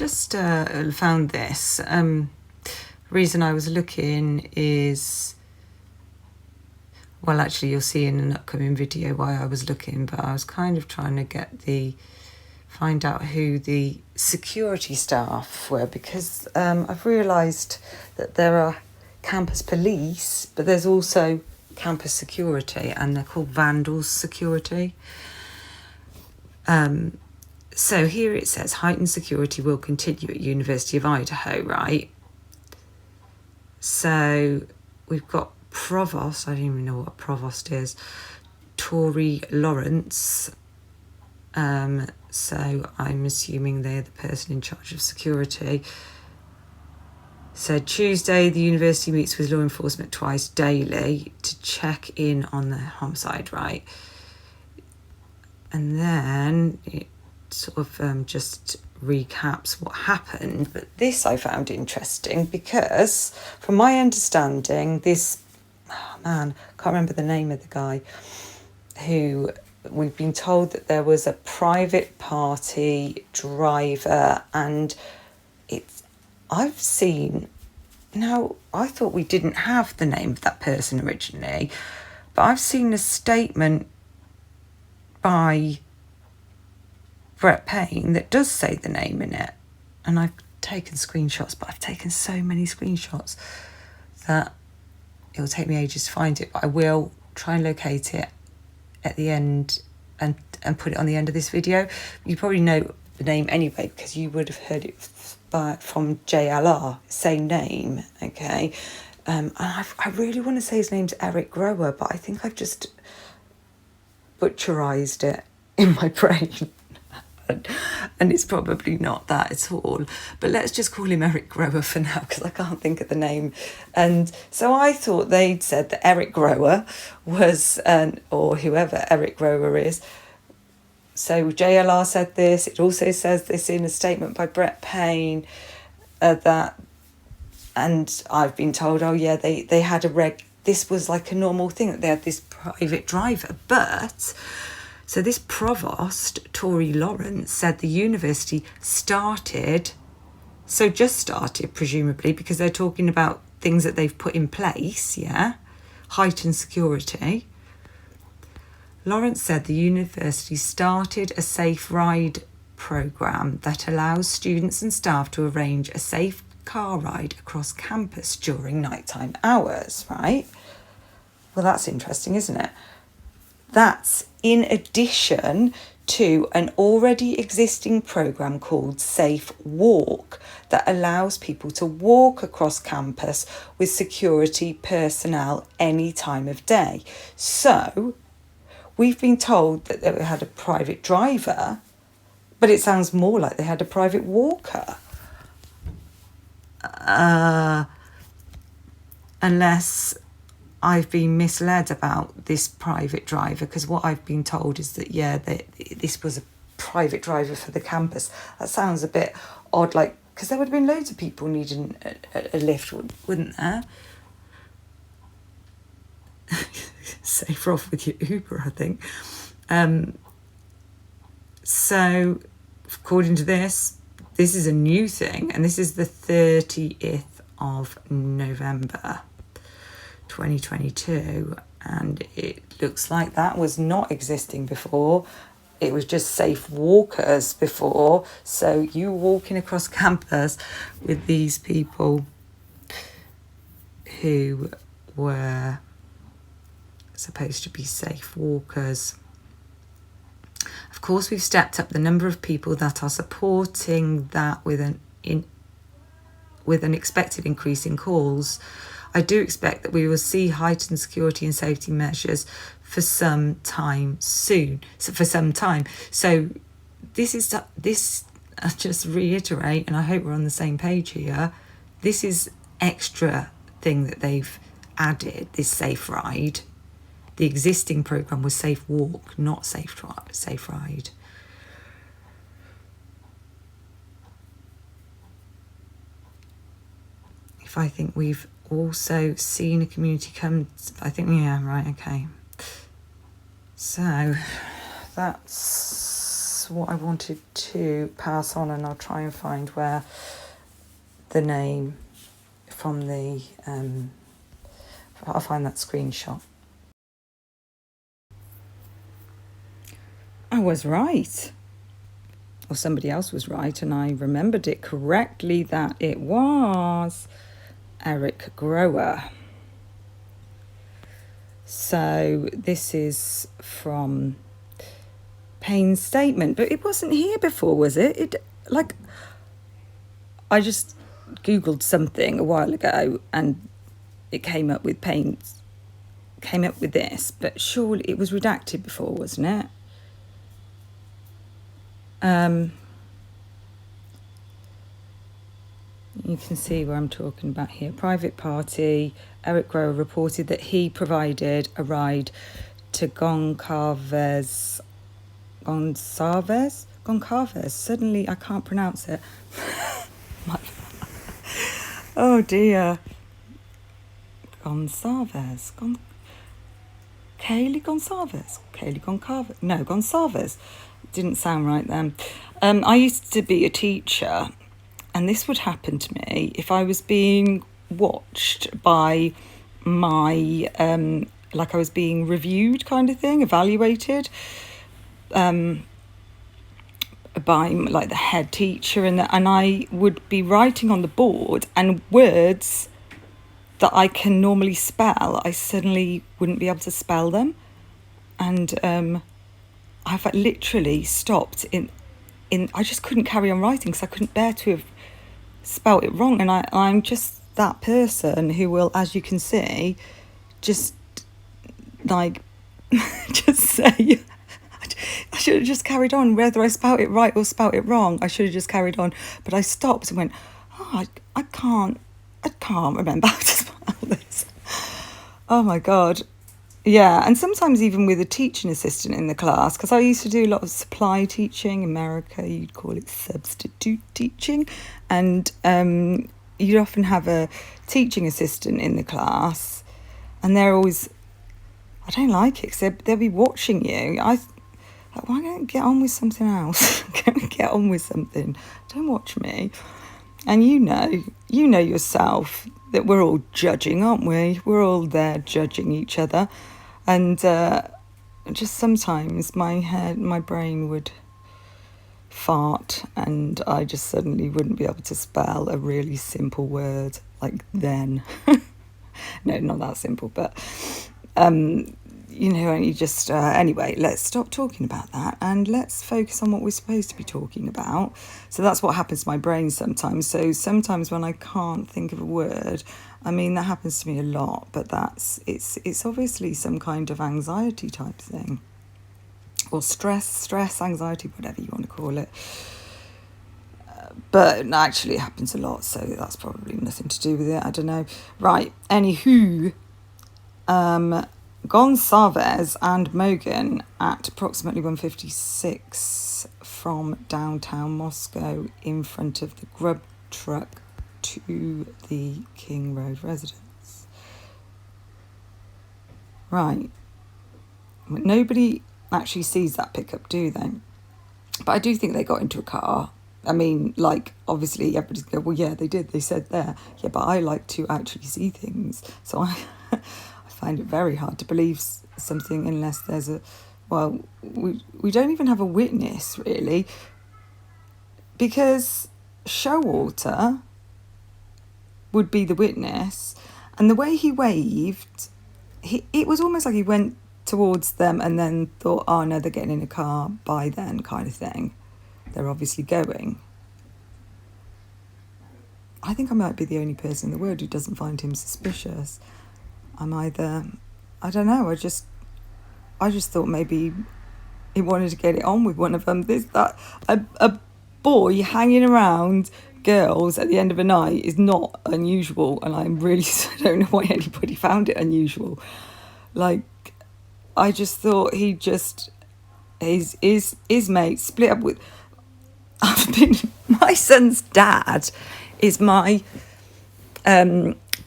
just found this. Reason I was looking is, well, actually you'll see in an upcoming video why I was looking, but I was kind of trying to find out who the security staff were, because I've realised that there are campus police, but there's also campus security, and they're called Vandals Security. So here it says heightened security will continue at University of Idaho, right? So we've got Provost, I don't even know what a provost is, Tory Lawrence. So I'm assuming they're the person in charge of security. Said Tuesday the university meets with law enforcement twice daily to check in on the homicide, right? And then it sort of just recaps what happened. But this I found interesting because from my understanding, this, I can't remember the name of the guy, who we've been told that there was a private party driver, and I've seen, now I thought we didn't have the name of that person originally, but I've seen a statement by Brett Payne that does say the name in it, and I've taken screenshots, but I've taken so many screenshots that it'll take me ages to find it, but I will try and locate it at the end and put it on the end of this video. You probably know the name anyway because you would have heard it from JLR, same name, okay? And I really want to say his name's Eric Grower, but I think I've just butcherized it in my brain. And it's probably not that at all, but let's just call him Eric Grower for now because I can't think of the name. And so I thought they'd said that Eric Grower was, or whoever Eric Grower is. So JLR said this. It also says this in a statement by Brett Payne, that, and I've been told, oh yeah, they had this was like a normal thing, that they had this private driver, but so this provost, Tory Lawrence, said the university just started, presumably, because they're talking about things that they've put in place, yeah? Heightened security. Lawrence said the university started a safe ride programme that allows students and staff to arrange a safe car ride across campus during nighttime hours, right? Well, that's interesting, isn't it? That's in addition to an already existing programme called Safe Walk that allows people to walk across campus with security personnel any time of day. So we've been told that they had a private driver, but it sounds more like they had a private walker. Unless I've been misled about this private driver, because what I've been told is that, yeah, this was a private driver for the campus. That sounds a bit odd, like, because there would have been loads of people needing a lift, wouldn't there? Safer off with your Uber, I think. So, according to this is a new thing, and this is the 30th of November. 2022, and it looks like that was not existing before. It was just safe walkers before, so you walking across campus with these people who were supposed to be safe walkers. Of course, we've stepped up the number of people that are supporting that with an expected increase in calls. I do expect that we will see heightened security and safety measures for some time soon. So this, I'll just reiterate, and I hope we're on the same page here, this is extra thing that they've added, this safe ride. The existing programme was Safe Walk, not Safe Ride. If I think we've also seen a community come, I think, yeah, right, okay. So that's that's what I wanted to pass on, and I'll try and find where the name from the, I'll find that screenshot. I was right. Or somebody else was right, and I remembered it correctly that it was Eric Grower. So this is from Payne's statement, but it wasn't here before, was it? I just Googled something a while ago and it came up with this, but surely it was redacted before, wasn't it? You can see where I'm talking about here. Private party. Eric Grower reported that he provided a ride to Goncalves. Suddenly, I can't pronounce it. Oh dear. Gonçalves. Kaylee Goncalves. No, Gonçalves. Didn't sound right then. I used to be a teacher, and this would happen to me if I was being watched by my, like I was being reviewed kind of thing, evaluated, by like the head teacher, and I would be writing on the board, and words that I can normally spell, I suddenly wouldn't be able to spell them. And I've literally stopped in I just couldn't carry on writing because I couldn't bear to have spelt it wrong. And I'm just that person who will, as you can see, just like just say, I should have just carried on, whether I spelt it right or spelt it wrong. I should have just carried on, but I stopped and went, oh, I can't remember how to spell this. Oh my God. Yeah, and sometimes even with a teaching assistant in the class, because I used to do a lot of supply teaching. In America, you'd call it substitute teaching. And you'd often have a teaching assistant in the class, and they're always, I don't like it, because they'll be watching you. Why don't get on with something else? Get on with something. Don't watch me. And you know yourself that we're all judging, aren't we? We're all there judging each other. And just sometimes my brain would fart, and I just suddenly wouldn't be able to spell a really simple word like then. No, not that simple, but and you just anyway, let's stop talking about that and let's focus on what we're supposed to be talking about. So that's what happens to my brain sometimes. So sometimes when I can't think of a word, I mean, that happens to me a lot, but it's obviously some kind of anxiety type thing, or stress, anxiety, whatever you want to call it. But actually it happens a lot, so that's probably nothing to do with it. I don't know. Right, anywho, Gonçalves and Mogan at approximately 1:56 from downtown Moscow in front of the grub truck to the King Road residence. Right. Nobody actually sees that pickup, do they? But I do think they got into a car. I mean, like, obviously everybody's going, well, yeah, they did. They said there. Yeah, but I like to actually see things. So I find it very hard to believe something unless there's we don't even have a witness, really. Because Showalter would be the witness, and the way he waved, it was almost like he went towards them and then thought, oh no, they're getting in a car by then, kind of thing. They're obviously going. I think I might be the only person in the world who doesn't find him suspicious. I'm either, I don't know, I just thought maybe he wanted to get it on with one of them. A boy hanging around girls at the end of a night is not unusual, and I don't know why anybody found it unusual. Like, I just thought his mate split up with. My son's dad is my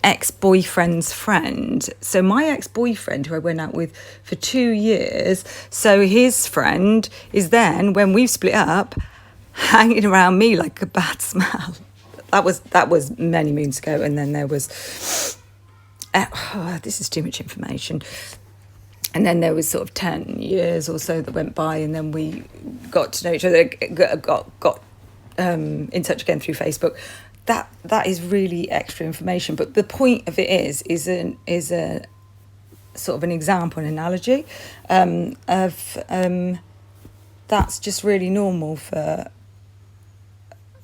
ex-boyfriend's friend. So my ex-boyfriend, who I went out with for 2 years, so his friend is then, when we've split up, hanging around me like a bad smell. That was many moons ago. And then there was, this is too much information. And then there was sort of 10 years or so that went by, and then we got to know each other, got in touch again through Facebook. That is really extra information. But the point of it is a sort of an example, an analogy of that's just really normal for,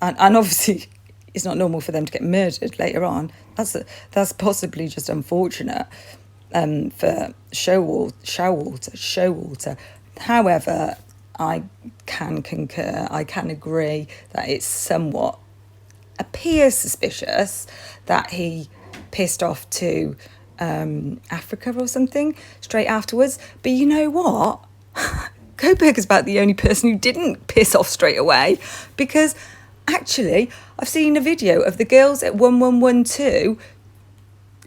and obviously it's not normal for them to get murdered later on. That's possibly just unfortunate for Showalter. However, I can concur, I can agree that it somewhat appears suspicious that he pissed off to Africa or something straight afterwards. But you know what? Coburg is about the only person who didn't piss off straight away, because actually I've seen a video of the girls at 1112,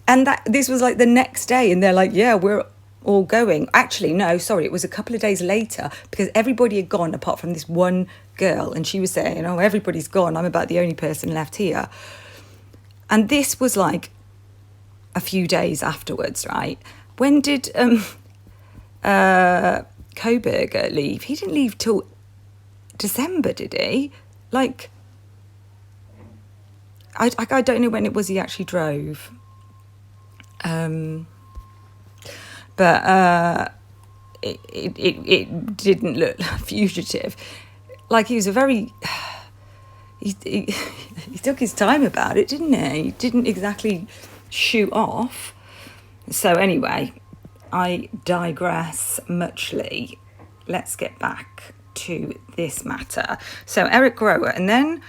and this was like the next day, and they're like, yeah, we're all going. Actually, no, sorry, it was a couple of days later, because everybody had gone apart from this one girl, and she was saying, oh, everybody's gone, I'm about the only person left here. And this was like a few days afterwards, right? When did Coburg leave? He didn't leave till December, did he? Like, I don't know when it was he actually drove. But it didn't look fugitive. Like, he was a very... He took his time about it, didn't he? He didn't exactly shoot off. So anyway, I digress muchly. Let's get back to this matter. So Eric Grower, and then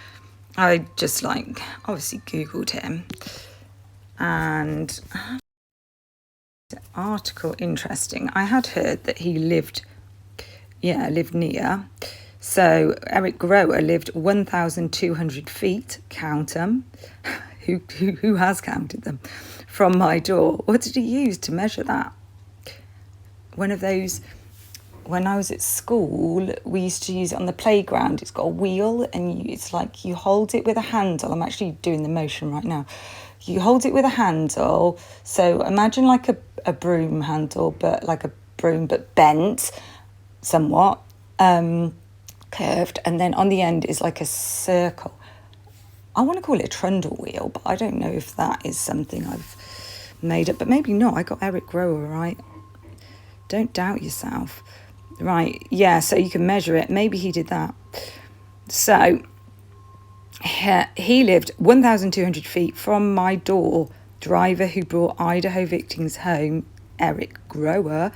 I just obviously Googled him, and article interesting. I had heard that he lived near. So Eric Grower lived 1,200 feet, count them. Who has counted them? From my door. What did he use to measure that? One of those, when I was at school, we used to use it on the playground. It's got a wheel, and it's like you hold it with a handle. I'm actually doing the motion right now. You hold it with a handle. So imagine like a broom handle, but like a broom, but bent somewhat, curved. And then on the end is like a circle. I want to call it a trundle wheel, but I don't know if that is something I've made up. But maybe not. I got Eric Grower right. Don't doubt yourself. Right, yeah, so you can measure it. Maybe he did that. So he lived 1,200 feet from my door. Driver who brought Idaho victims home, Eric Grower,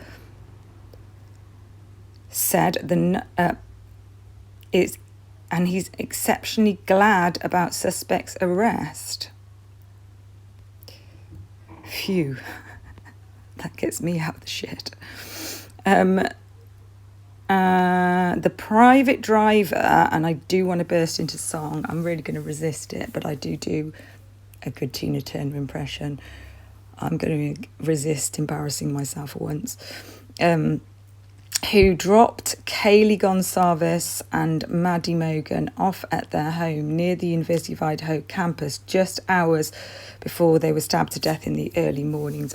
said and he's exceptionally glad about suspect's arrest. Phew. That gets me out of the shit. The private driver, and I do want to burst into song. I'm really going to resist it, but I do a good Tina Turner impression. I'm going to resist embarrassing myself for once. Who dropped Kaylee Gonsalves and Maddie Mogan off at their home near the University of Idaho campus just hours before they were stabbed to death in the early morning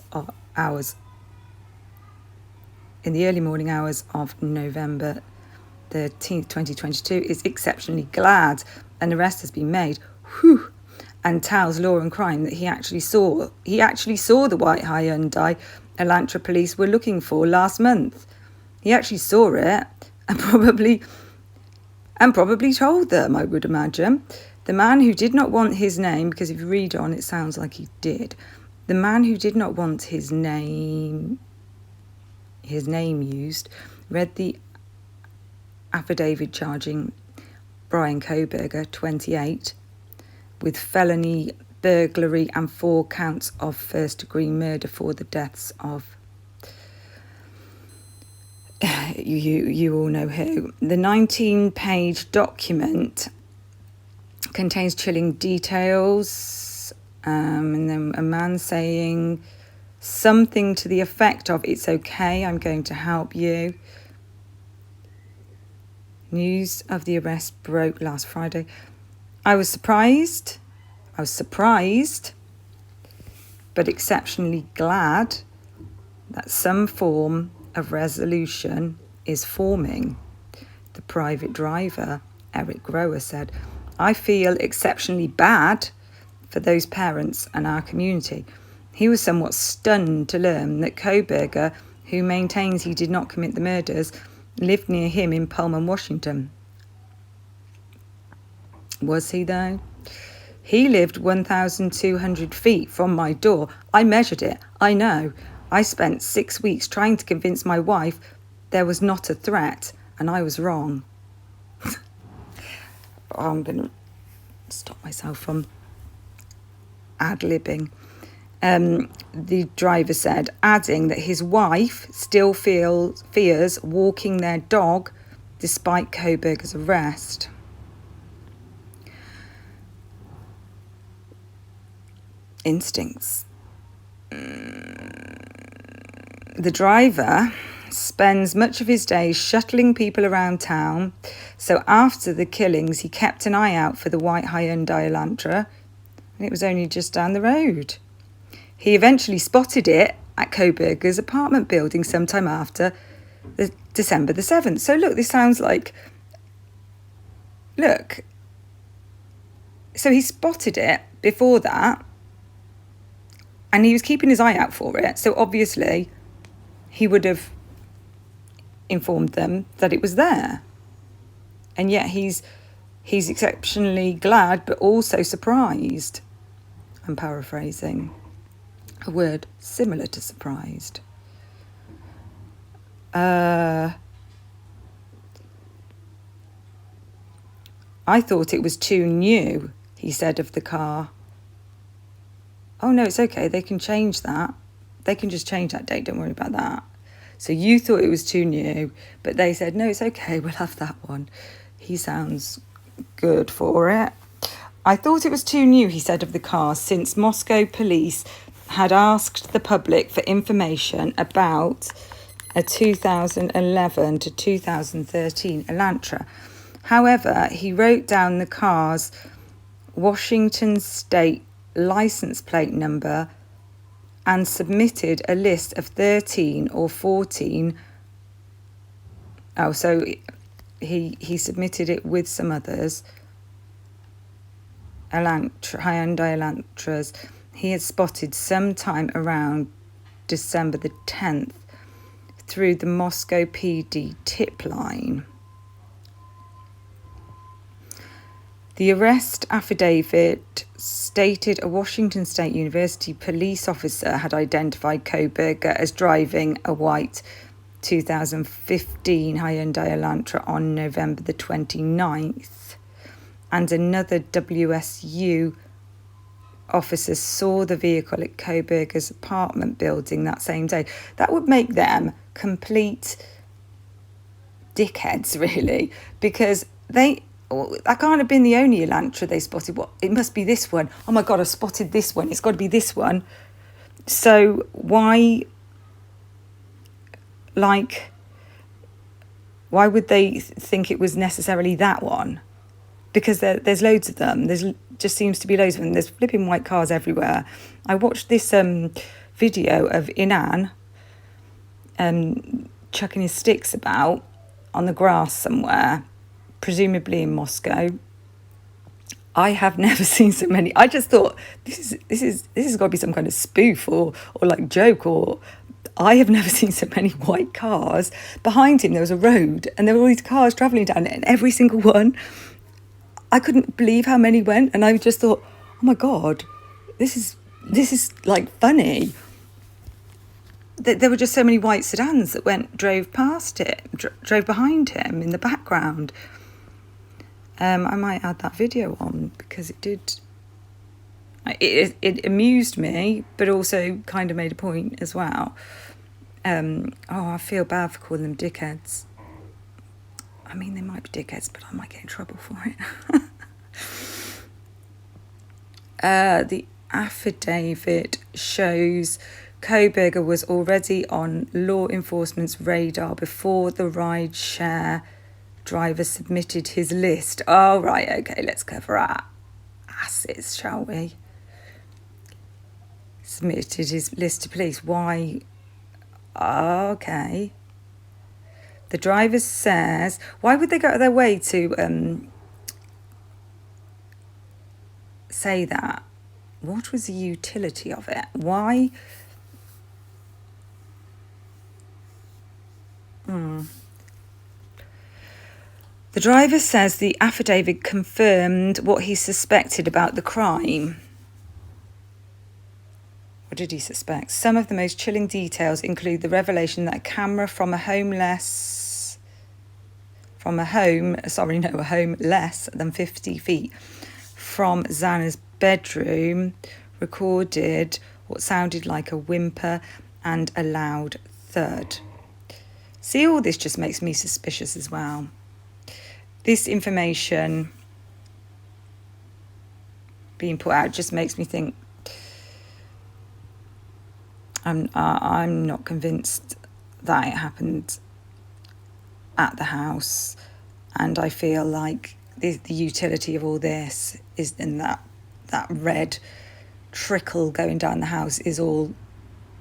hours of November 13th, 2022, is exceptionally glad an arrest has been made. Whew. And tells Law and Crime that he actually saw the white Hyundai Elantra police were looking for last month. He actually saw it and probably told them, I would imagine. The man who did not want his name, because if you read on, it sounds like he did. The man who did not want his name used, read the affidavit charging Brian Coburger, 28, with felony burglary and 4 counts of first-degree murder for the deaths of you all know who. The 19-page document contains chilling details And then a man saying something to the effect of, "It's okay, I'm going to help you." News of the arrest broke last Friday. I was surprised, but exceptionally glad that some form of resolution is forming, the private driver, Eric Grower, said. I feel exceptionally bad for those parents and our community. He was somewhat stunned to learn that Koberger, who maintains he did not commit the murders, lived near him in Pullman, Washington. Was he though? He lived 1,200 feet from my door. I measured it. I know. I spent 6 weeks trying to convince my wife there was not a threat, and I was wrong. I'm going to stop myself from ad-libbing. The driver said, adding that his wife still fears walking their dog despite Koberger's arrest. Instincts. The driver spends much of his days shuttling people around town, so after the killings he kept an eye out for the white Hyundai Elantra, and it was only just down the road. He eventually spotted it at Koberger's apartment building sometime after December the 7th. So look, this sounds like... Look. So he spotted it before that, and he was keeping his eye out for it. So obviously he would have informed them that it was there. And yet he's exceptionally glad, but also surprised. I'm paraphrasing. A word similar to surprised. I thought it was too new, he said of the car. Oh no, it's okay, they can change that. They can just change that date, don't worry about that. So you thought it was too new, but they said, no, it's okay, we'll have that one. He sounds good for it. I thought it was too new, he said of the car, since Moscow police had asked the public for information about a 2011 to 2013 Elantra. However, he wrote down the car's Washington state license plate number and submitted a list of 13 or 14. Oh, so he submitted it with some others. Hyundai Elantras he had spotted sometime around December the 10th through the Moscow PD tip line. The arrest affidavit stated a Washington State University police officer had identified Koberger as driving a white 2015 Hyundai Elantra on November the 29th, and another WSU officer saw the vehicle at Koberger's apartment building that same day. That would make them complete dickheads, really, because that can't have been the only Elantra they spotted. What? It must be this one. Oh my God, I spotted this one. It's got to be this one. So why would they think it was necessarily that one? Because there's loads of them. Just seems to be loads of them. There's flipping white cars everywhere. I watched this video of Inan chucking his sticks about on the grass somewhere, presumably in Moscow. I have never seen so many. I just thought this has got to be some kind of spoof or like joke, or I have never seen so many white cars. Behind him there was a road and there were all these cars travelling down it, and every single one, I couldn't believe how many went, and I just thought, oh my God, this is like funny. There were just so many white sedans that drove past it, drove behind him in the background. I might add that video on because it amused me, but also kind of made a point as well. I feel bad for calling them dickheads. I mean, they might be dickheads, but I might get in trouble for it. The affidavit shows Koberger was already on law enforcement's radar before the rideshare driver submitted his list. Oh, right, okay, let's cover our asses, shall we? Submitted his list to police. Why? Okay. The driver says, why would they go out of their way to say that? What was the utility of it? Why? The driver says the affidavit confirmed what he suspected about the crime. What did he suspect? Some of the most chilling details include the revelation that a camera from a home less than 50 feet from Zana's bedroom recorded what sounded like a whimper and a loud thud. See, all this just makes me suspicious as well. This information being put out just makes me think I'm not convinced that it happened at the house, and I feel like the utility of all this is in that red trickle going down the house is all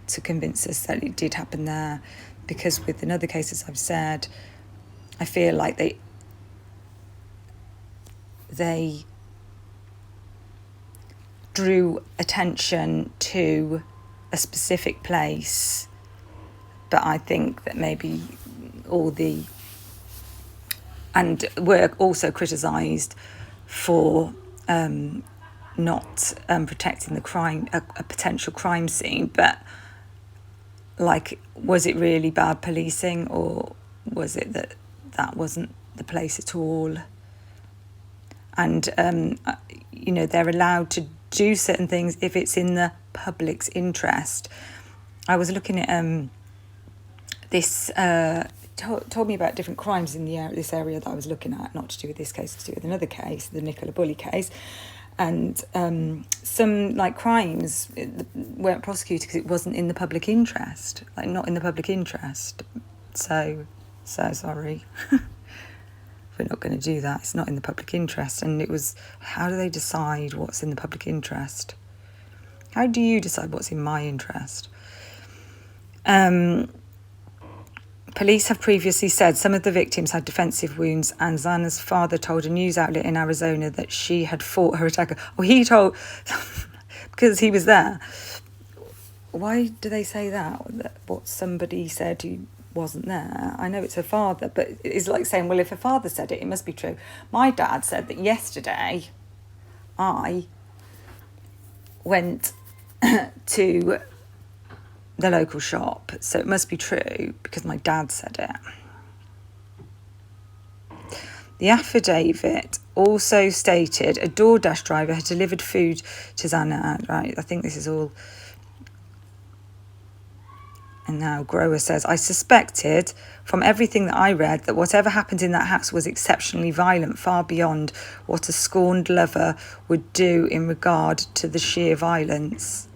to convince us that it did happen there, because with another cases I've said, I feel like they drew attention to a specific place, but I think that maybe and were also criticised for not protecting the crime, a potential crime scene. But like, was it really bad policing, or was it that wasn't the place at all? And they're allowed to do certain things if it's in the public's interest. I was looking at this told me about different crimes in this area that I was looking at, not to do with this case, to do with another case, the Nicola Bulley case, and some like crimes weren't prosecuted because it wasn't in the public interest, like not in the public interest. So sorry. We're not going to do that. It's not in the public interest. And it was, how do they decide what's in the public interest? How do you decide what's in my interest? Police have previously said some of the victims had defensive wounds, and Zana's father told a news outlet in Arizona that she had fought her attacker. Oh, he told, because he was there. Why do they say that? What somebody said who wasn't there? I know it's her father, but it's like saying, well, if her father said it, it must be true. My dad said that yesterday I went to the local shop, so it must be true because my dad said it. The affidavit also stated a DoorDash driver had delivered food to Zana. Right, I think this is all. And now Grower says, I suspected from everything that I read that whatever happened in that house was exceptionally violent, far beyond what a scorned lover would do in regard to the sheer violence.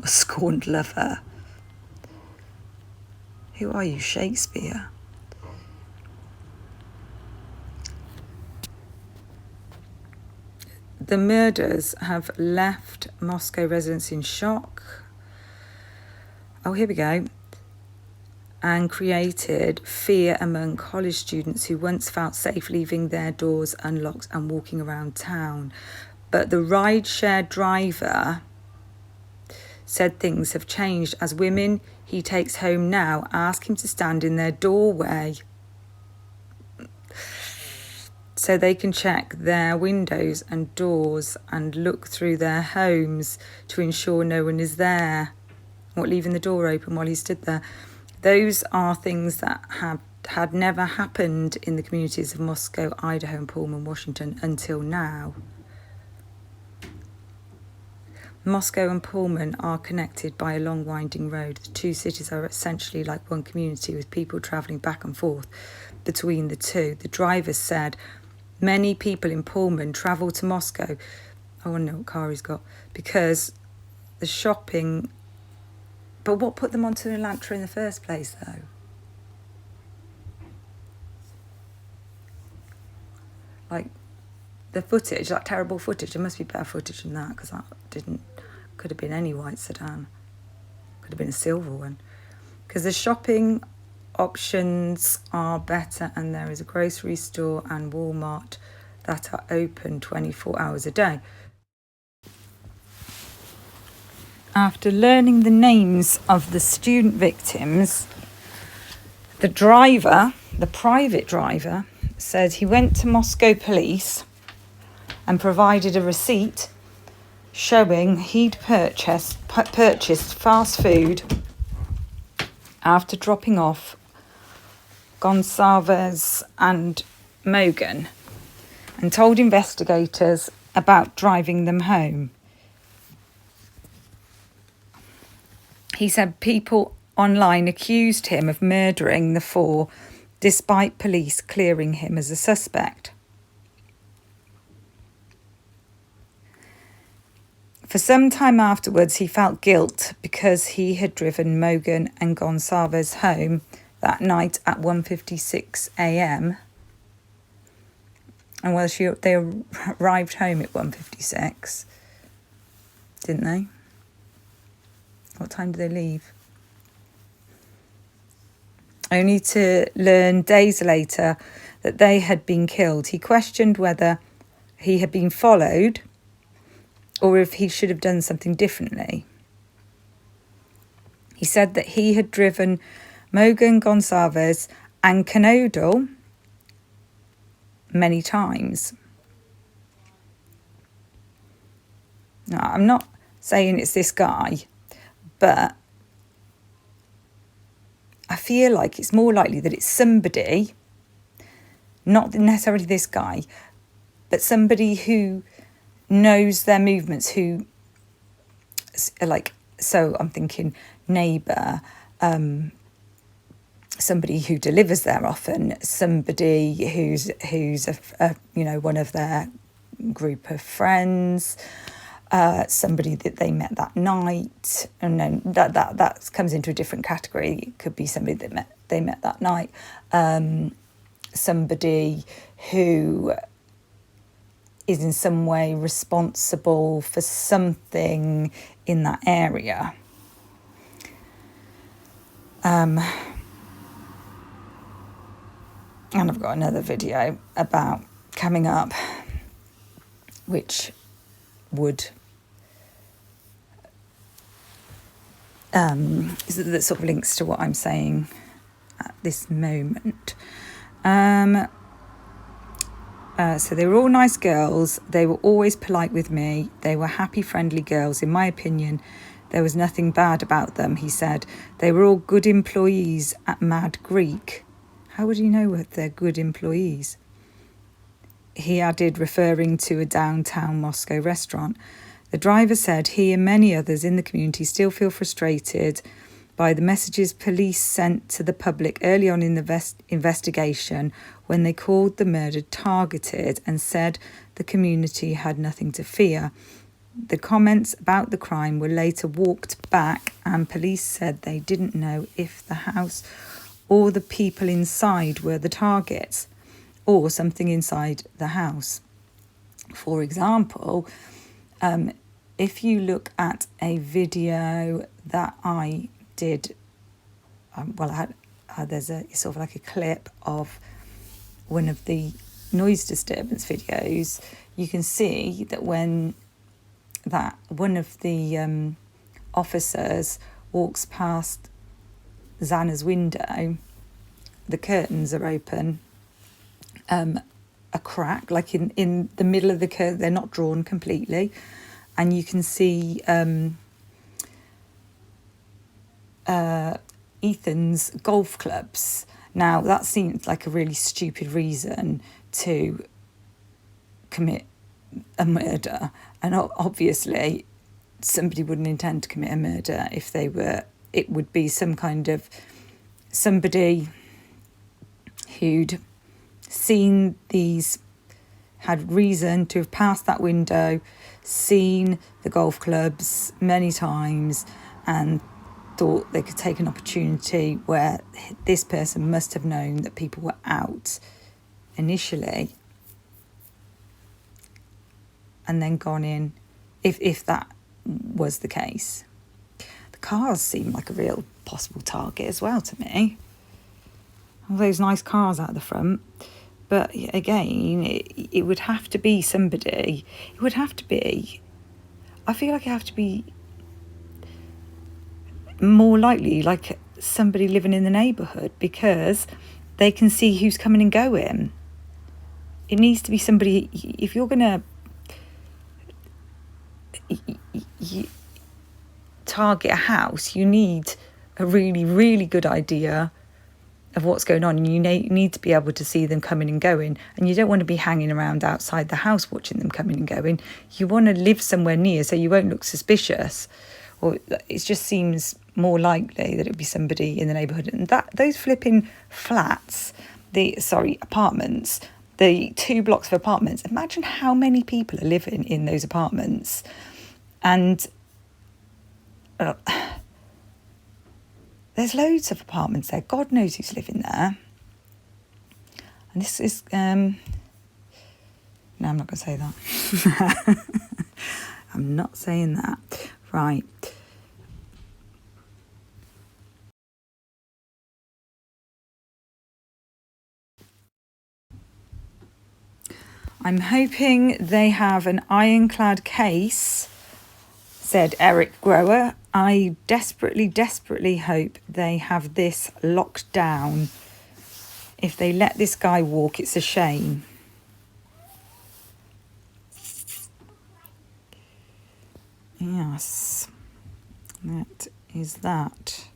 A scorned lover. Who are you, Shakespeare? The murders have left Moscow residents in shock. Oh, here we go. And created fear among college students who once felt safe leaving their doors unlocked and walking around town. But the rideshare driver said things have changed as women he takes home now ask him to stand in their doorway so they can check their windows and doors and look through their homes to ensure no one is there, or leaving the door open while he stood there. Those are things that had never happened in the communities of Moscow, Idaho and Pullman, Washington until now. Moscow and Pullman are connected by a long winding road. The two cities are essentially like one community with people travelling back and forth between the two. The driver said many people in Pullman travel to Moscow. I want to know what car he's got. Because the shopping... But what put them onto an Elantra in the first place, though? Like, the footage, that terrible footage, there must be better footage than that, because that could have been any white sedan. Could have been a silver one. Because the shopping options are better, and there is a grocery store and Walmart that are open 24 hours a day. After learning the names of the student victims, the driver, the private driver, said he went to Moscow police and provided a receipt showing he'd purchased fast food after dropping off Gonsalves and Mogan, and told investigators about driving them home. He said people online accused him of murdering the four, despite police clearing him as a suspect. For some time afterwards, he felt guilt because he had driven Mogan and Gonsalves home that night at 1:56 a.m. And well, they arrived home at 1:56, didn't they? What time did they leave? Only to learn days later that they had been killed. He questioned whether he had been followed or if he should have done something differently. He said that he had driven Mogan, Gonsalves and Canodal many times. Now, I'm not saying it's this guy, but I feel like it's more likely that it's somebody, not necessarily this guy, but somebody who knows their movements, who, like, so I'm thinking neighbour, somebody who delivers there often, somebody who's a one of their group of friends, somebody that they met that night, and then that comes into a different category. It could be somebody that they met that night, somebody who is in some way responsible for something in that area. And I've got another video about coming up, which would that sort of links to what I'm saying at this moment. So they were all nice girls. They were always polite with me. They were happy, friendly girls. In my opinion, there was nothing bad about them, he said. They were all good employees at Mad Greek. How would he know if they're good employees? He added, referring to a downtown Moscow restaurant. The driver said he and many others in the community still feel frustrated by the messages police sent to the public early on in the investigation when they called the murder targeted and said the community had nothing to fear. The comments about the crime were later walked back, and police said they didn't know if the house or the people inside were the targets, or something inside the house. For example, if you look at a video that I did, there's sort of like a clip of one of the noise disturbance videos, you can see that when one of the officers walks past Xana's window, the curtains are open, a crack, like in the middle of the curtain, they're not drawn completely, and you can see Ethan's golf clubs. Now, that seems like a really stupid reason to commit a murder, and obviously somebody wouldn't intend to commit a murder if they were. It would be some kind of somebody who'd seen these had reason to have passed that window, seen the golf clubs many times, and thought they could take an opportunity where this person must have known that people were out initially and then gone in, if that was the case. The cars seem like a real possible target as well to me. All those nice cars out the front. But again, it would have to be somebody. It would have to be, I feel like it have to be more likely like somebody living in the neighbourhood, because they can see who's coming and going. It needs to be somebody, if you're going to target a house, you need a really, really good idea of what's going on, and you need to be able to see them coming and going, and you don't want to be hanging around outside the house watching them coming and going. You want to live somewhere near so you won't look suspicious, or it just seems more likely that it would be somebody in the neighbourhood. And that those flipping flats, apartments, the 2 blocks of apartments, imagine how many people are living in those apartments. And there's loads of apartments there. God knows who's living there. And this is... no, I'm not going to say that. I'm not saying that. Right. I'm hoping they have an ironclad case, said Eric Grower. I desperately, desperately hope they have this locked down. If they let this guy walk, it's a shame. Yes, that is that.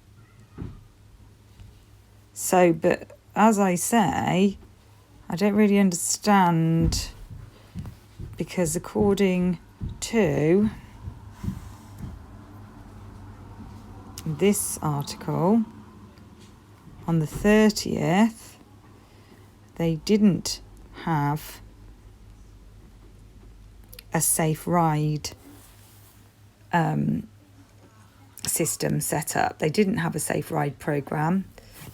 So, but as I say, I don't really understand, because according to this article, on the 30th, they didn't have a safe ride system set up. They didn't have a safe ride programme.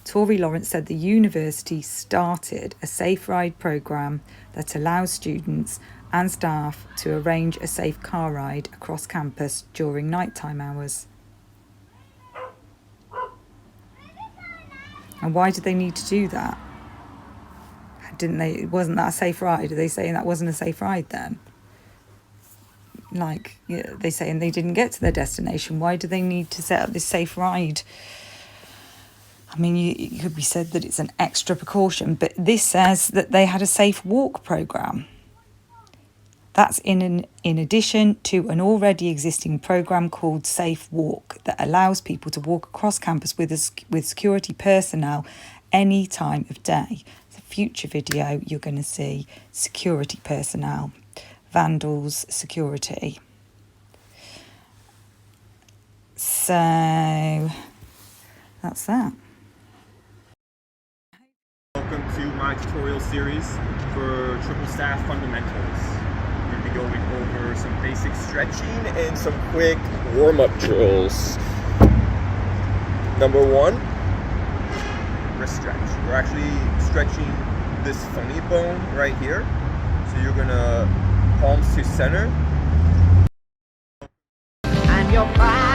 Tory Lawrence said the university started a safe ride programme that allows students and staff to arrange a safe car ride across campus during nighttime hours. And why did they need to do that? Wasn't that a safe ride? Are they saying that wasn't a safe ride then? Like, yeah, they're saying they didn't get to their destination. Why do they need to set up this safe ride? I mean, it could be said that it's an extra precaution, but this says that they had a safe walk programme. That's in addition to an already existing programme called Safe Walk that allows people to walk across campus with security personnel any time of day. The future video, you're going to see security personnel, vandals, security. So that's that. Welcome to my tutorial series for triple staff fundamentals. We're going to be going over some basic stretching and some quick warm-up drills. Number 1, wrist stretch. We're actually stretching this funny bone right here. So you're going to palms to center. And your pride.